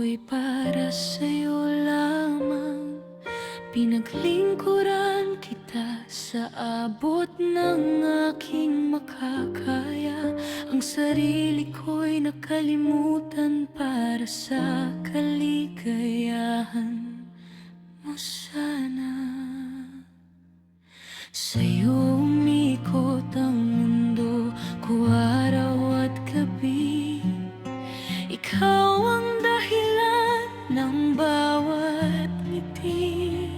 ko'y para sa'yo lamang. Pinaglingkuran kita sa abot ng aking makakaya. Ang sarili ko'y nakalimutan para sa kaligayahan mo sana. Sa'yo umikot ang mundo ko araw at gabi. Ikaw ang dahilan ng bawat ngiti.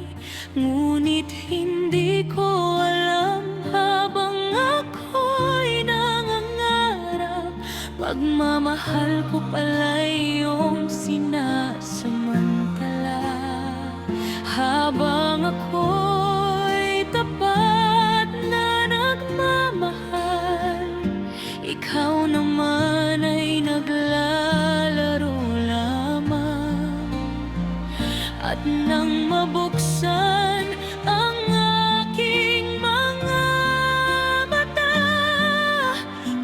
Ngunit hindi ko alam habang ako'y nangangarap, pagmamahal ko pala'y iyong sinasamantala. Habang ako'y tapat na nagmamahal, ikaw naman ay naglalaro lamang. At nang mabuksan ang aking mga mata,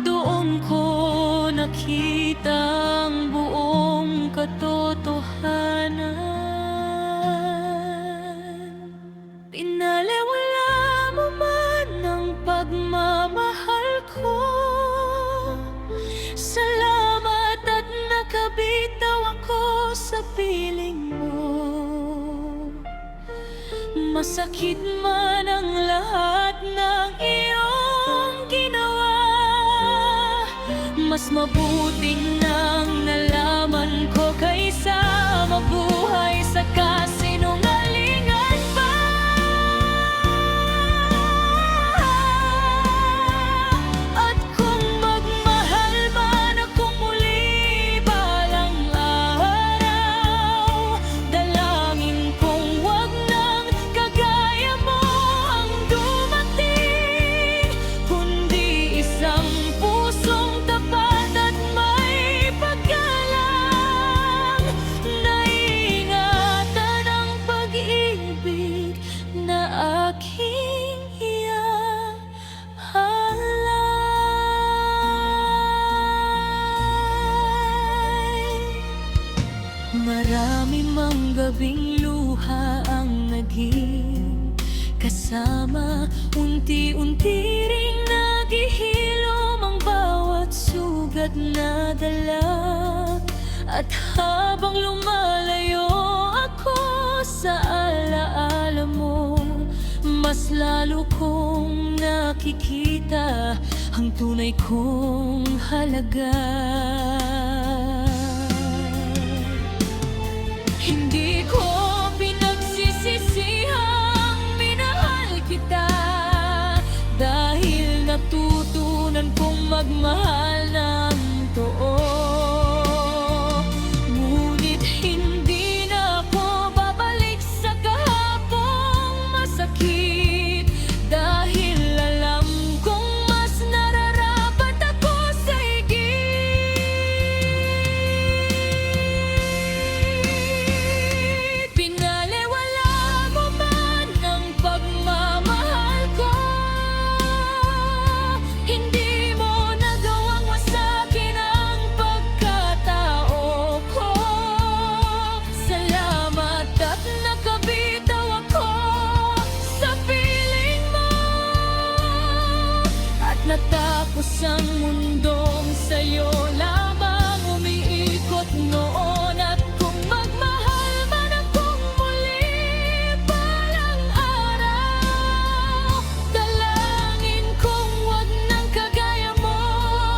doon ko nakita ang buong katotohanan. Pinaliwala mo man ang pagmamahal ko. Salamat at nakabitaw ako sa piling mo. Masakit man ang lahat ng iyong ginawa, mas mabuting nang nalaman ko kaysa mabuhay sa kasinungalingan pa. At kung magmahal man akong muli balang araw, dalangin kong wag nang kagaya mo ang dumating, kundi isang pusong tapat at may paggalang, naiingatan ang pag-ibig na aking ihahalay. Marami mang gabing luha ang naging kasama, unti-unti ring naghihilom ang bawat sugat na dala. At habang lumalayo ako sa alaala mo, mas lalo kong nakikita ang tunay kong halaga. Hindi ko pinagsisisihang minahal kita, dahil natutunan kong magmahal ng totoo. Ngunit hindi na ako babalik sa kahapong masakit, dahil alam kong mas nararapat ako sa higit. Pinaliwala mo man ang pagmamahal ko, hindi mo nagawang wasakin ang pagkatao ko. Salamat at nakabitaw ako sa piling mo, at natapos ang mundong sa'yo lamang umiikot noon. At kung magmahal man akong muli balang araw, dalangin kong wag nang kagaya mo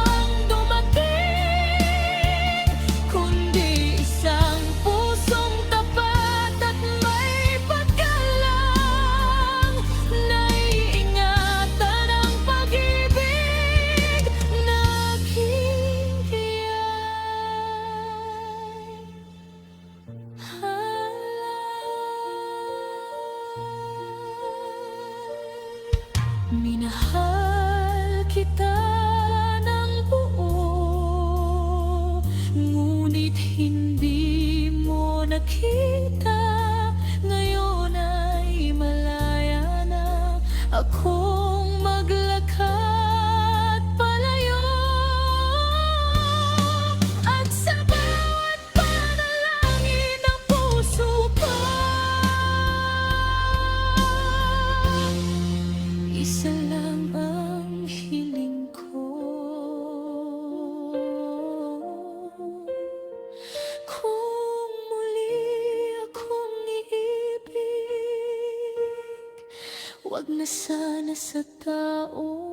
ang dumating, kundi isang pusong tapat at may paggalang, naiingatan ang pag-ibig na aking ihahalay. Minahal kita ng buo, ngunit hindi mo nakita. Ngayon ay malaya na akong maglakad palayo. At sa bawat panalangin Wag na sana sa tao